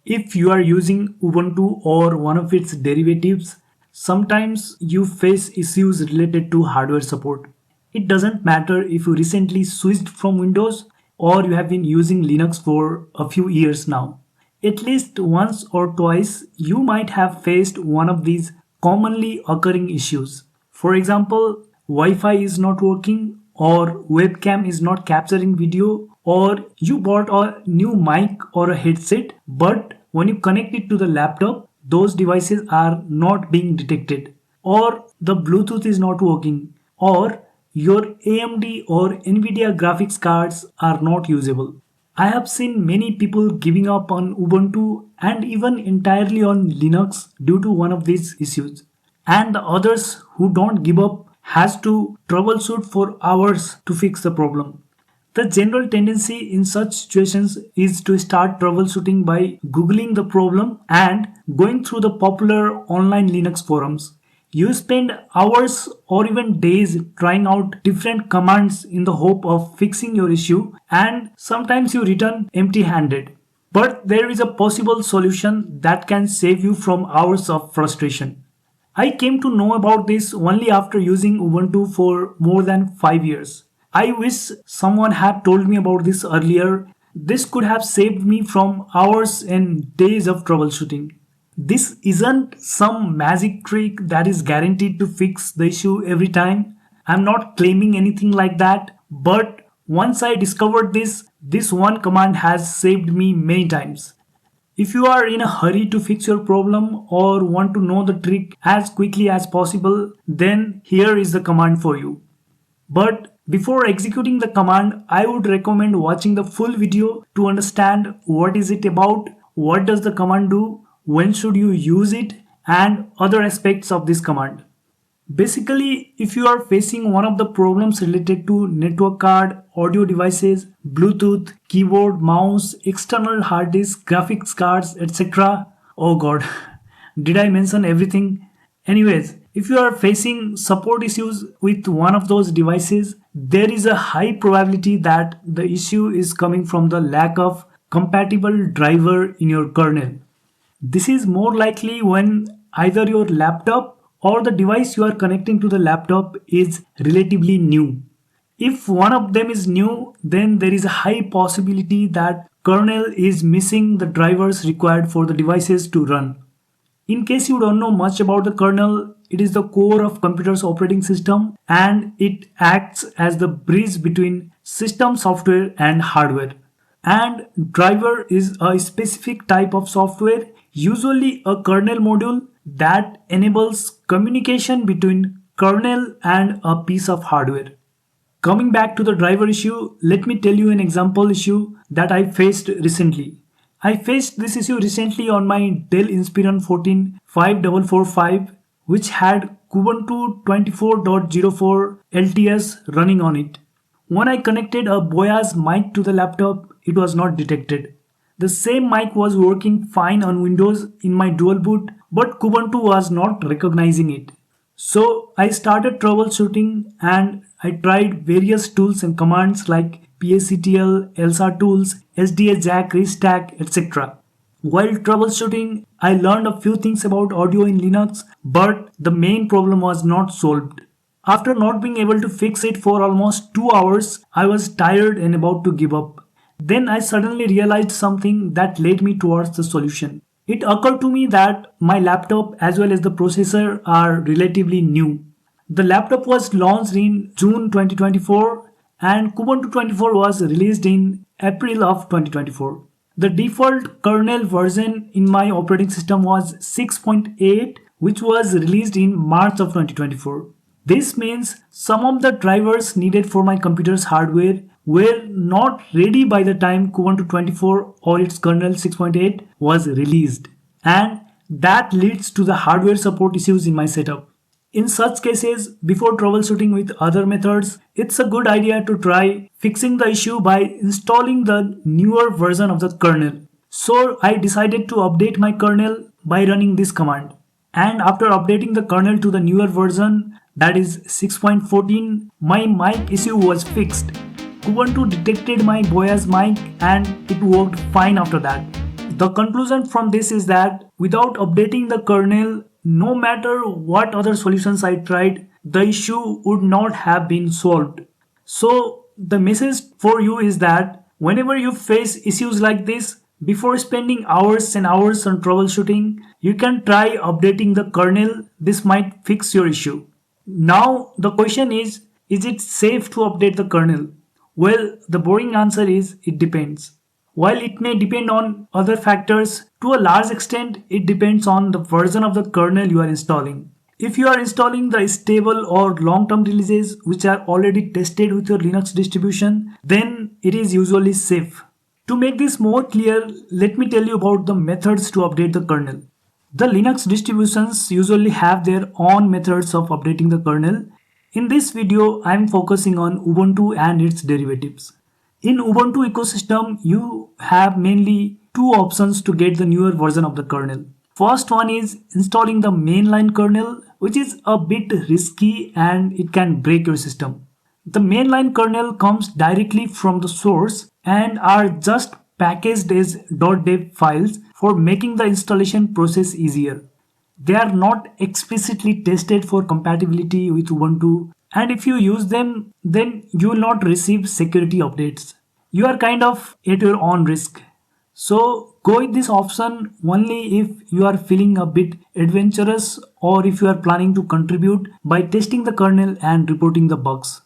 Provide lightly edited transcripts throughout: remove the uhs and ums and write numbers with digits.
If you are using Ubuntu or one of its derivatives, sometimes you face issues related to hardware support. It doesn't matter if you recently switched from Windows or you have been using Linux for a few years now. At least once or twice, you might have faced one of these commonly occurring issues. For example, Wi-Fi is not working, or webcam is not capturing video, or you bought a new mic or a headset, but when you connect it to the laptop, those devices are not being detected, or the Bluetooth is not working, or your AMD or Nvidia graphics cards are not usable. I have seen many people giving up on Ubuntu and even entirely on Linux due to one of these issues. And the others who don't give up has to troubleshoot for hours to fix the problem. The general tendency in such situations is to start troubleshooting by googling the problem and going through the popular online Linux forums. You spend hours or even days trying out different commands in the hope of fixing your issue, and sometimes you return empty handed. But there is a possible solution that can save you from hours of frustration. I came to know about this only after using Ubuntu for more than 5 years. I wish someone had told me about this earlier. This could have saved me from hours and days of troubleshooting. This isn't some magic trick that is guaranteed to fix the issue every time. I'm not claiming anything like that, but once I discovered this one command has saved me many times. If you are in a hurry to fix your problem or want to know the trick as quickly as possible, then here is the command for you. But before executing the command, I would recommend watching the full video to understand what is it about, what does the command do, when should you use it, and other aspects of this command. Basically, if you are facing one of the problems related to network card, audio devices, Bluetooth, keyboard, mouse, external hard disk, graphics cards, etc. Oh god, did I mention everything? Anyways, if you are facing support issues with one of those devices, there is a high probability that the issue is coming from the lack of compatible driver in your kernel. This is more likely when either your laptop or the device you are connecting to the laptop is relatively new. If one of them is new, then there is a high possibility that kernel is missing the drivers required for the devices to run. In case you don't know much about the kernel, it is the core of computer's operating system and it acts as the bridge between system software and hardware. And driver is a specific type of software, usually a kernel module that enables communication between kernel and a piece of hardware. Coming back to the driver issue, let me tell you an example issue that I faced recently. I faced this issue recently on my Dell Inspiron 14 5445, which had Ubuntu 24.04 LTS running on it. When I connected a Boyas mic to the laptop, it was not detected. The same mic was working fine on Windows in my dual boot, but Ubuntu was not recognizing it. So I started troubleshooting and I tried various tools and commands like PACTL, LSAR tools, SDA jack, restack, etc. While troubleshooting, I learned a few things about audio in Linux, but the main problem was not solved. After not being able to fix it for almost 2 hours, I was tired and about to give up. Then I suddenly realized something that led me towards the solution. It occurred to me that my laptop as well as the processor are relatively new. The laptop was launched in June 2024 and Ubuntu 24 was released in April of 2024. The default kernel version in my operating system was 6.8, which was released in March of 2024. This means some of the drivers needed for my computer's hardware were not ready by the time Ubuntu 24 or its kernel 6.8 was released, and that leads to the hardware support issues in my setup. In such cases, before troubleshooting with other methods, it's a good idea to try fixing the issue by installing the newer version of the kernel. So I decided to update my kernel by running this command. And after updating the kernel to the newer version, that is 6.14, my mic issue was fixed. Ubuntu detected my Boyas mic and it worked fine after that. The conclusion from this is that without updating the kernel, no matter what other solutions I tried, the issue would not have been solved. So the message for you is that whenever you face issues like this, before spending hours and hours on troubleshooting, you can try updating the kernel. This might fix your issue. Now the question is it safe to update the kernel? Well, the boring answer is it depends. While it may depend on other factors, to a large extent it depends on the version of the kernel you are installing. If you are installing the stable or long-term releases which are already tested with your Linux distribution, then it is usually safe. To make this more clear, let me tell you about the methods to update the kernel. The Linux distributions usually have their own methods of updating the kernel. In this video, I am focusing on Ubuntu and its derivatives. In Ubuntu ecosystem, you have mainly two options to get the newer version of the kernel. First one is installing the mainline kernel, which is a bit risky and it can break your system. The mainline kernel comes directly from the source and are just packaged as .dev files for making the installation process easier. They are not explicitly tested for compatibility with Ubuntu, and if you use them, then you will not receive security updates. You are kind of at your own risk. So go with this option only if you are feeling a bit adventurous or if you are planning to contribute by testing the kernel and reporting the bugs.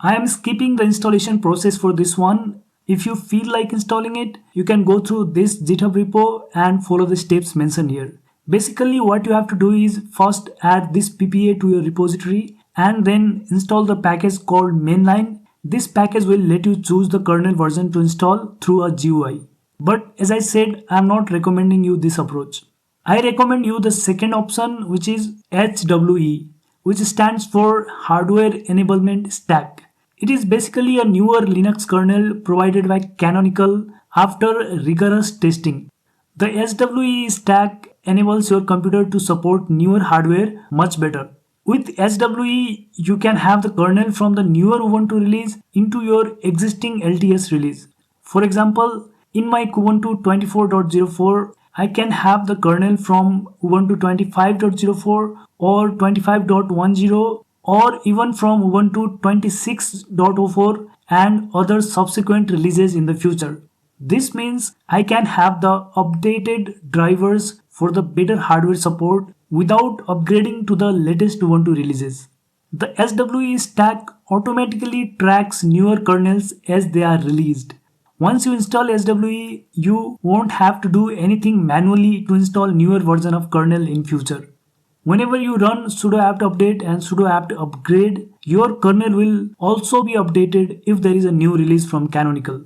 I am skipping the installation process for this one. If you feel like installing it, you can go through this GitHub repo and follow the steps mentioned here. Basically, what you have to do is first add this PPA to your repository and then install the package called mainline. This package will let you choose the kernel version to install through a GUI. But as I said, I am not recommending you this approach. I recommend you the second option, which is HWE, which stands for Hardware Enablement Stack. It is basically a newer Linux kernel provided by Canonical after rigorous testing. The HWE stack enables your computer to support newer hardware much better. With HWE, you can have the kernel from the newer Ubuntu release into your existing LTS release. For example, in my Ubuntu 24.04, I can have the kernel from Ubuntu 25.04 or 25.10 or even from Ubuntu 26.04 and other subsequent releases in the future. This means I can have the updated drivers for the better hardware support without upgrading to the latest Ubuntu releases. The HWE stack automatically tracks newer kernels as they are released. Once you install HWE, you won't have to do anything manually to install newer version of kernel in future. Whenever you run sudo apt update and sudo apt upgrade, your kernel will also be updated if there is a new release from Canonical.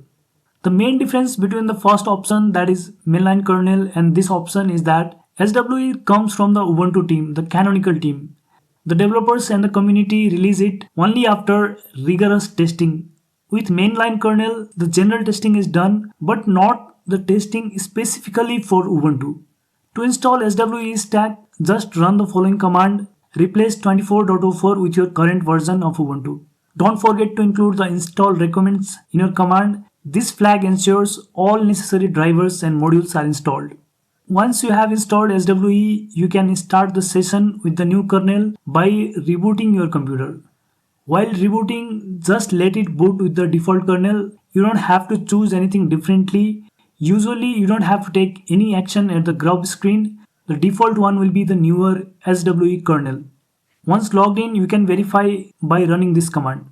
The main difference between the first option, that is mainline kernel, and this option is that HWE comes from the Ubuntu team, the Canonical team. The developers and the community release it only after rigorous testing. With mainline kernel, the general testing is done, but not the testing specifically for Ubuntu. To install HWE stack, just run the following command: replace 24.04 with your current version of Ubuntu. Don't forget to include the install recommends in your command. This flag ensures all necessary drivers and modules are installed. Once you have installed HWE, you can start the session with the new kernel by rebooting your computer. While rebooting, just let it boot with the default kernel. You don't have to choose anything differently. Usually, you don't have to take any action at the grub screen. The default one will be the newer HWE kernel. Once logged in, you can verify by running this command.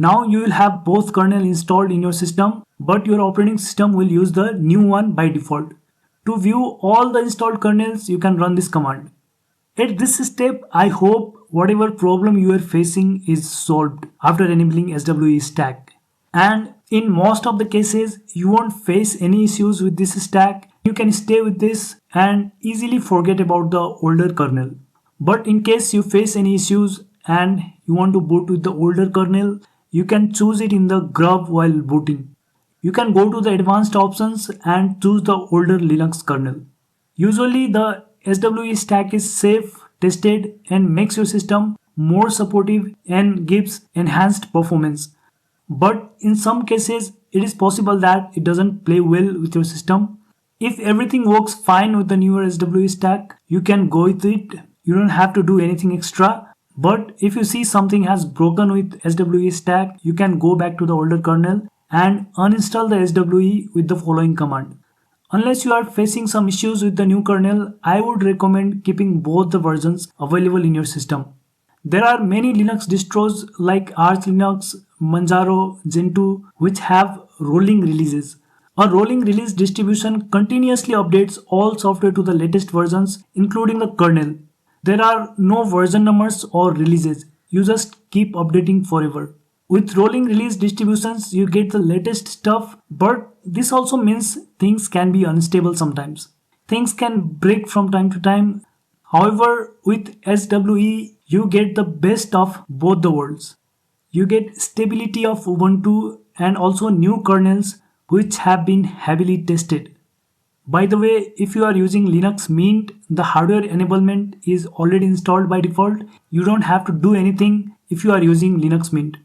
Now you will have both kernel installed in your system, but your operating system will use the new one by default. To view all the installed kernels, you can run this command. At this step, I hope whatever problem you are facing is solved after enabling HWE stack. And in most of the cases, you won't face any issues with this stack. You can stay with this and easily forget about the older kernel. But in case you face any issues and you want to boot with the older kernel, you can choose it in the grub while booting. You can go to the advanced options and choose the older Linux kernel. Usually the HWE stack is safe, tested, and makes your system more supportive and gives enhanced performance. But in some cases, it is possible that it doesn't play well with your system. If everything works fine with the newer SWE stack, you can go with it. You don't have to do anything extra. But if you see something has broken with SWE stack, you can go back to the older kernel and uninstall the SWE with the following command. Unless you are facing some issues with the new kernel, I would recommend keeping both the versions available in your system. There are many Linux distros like Arch Linux, Manjaro, Gentoo which have rolling releases. A rolling release distribution continuously updates all software to the latest versions, including the kernel. There are no version numbers or releases. You just keep updating forever. With rolling release distributions, you get the latest stuff, but this also means things can be unstable sometimes. Things can break from time to time. However, with SWE, you get the best of both the worlds. You get stability of Ubuntu and also new kernels which have been heavily tested. By the way, if you are using Linux Mint, the hardware enablement is already installed by default. You don't have to do anything if you are using Linux Mint.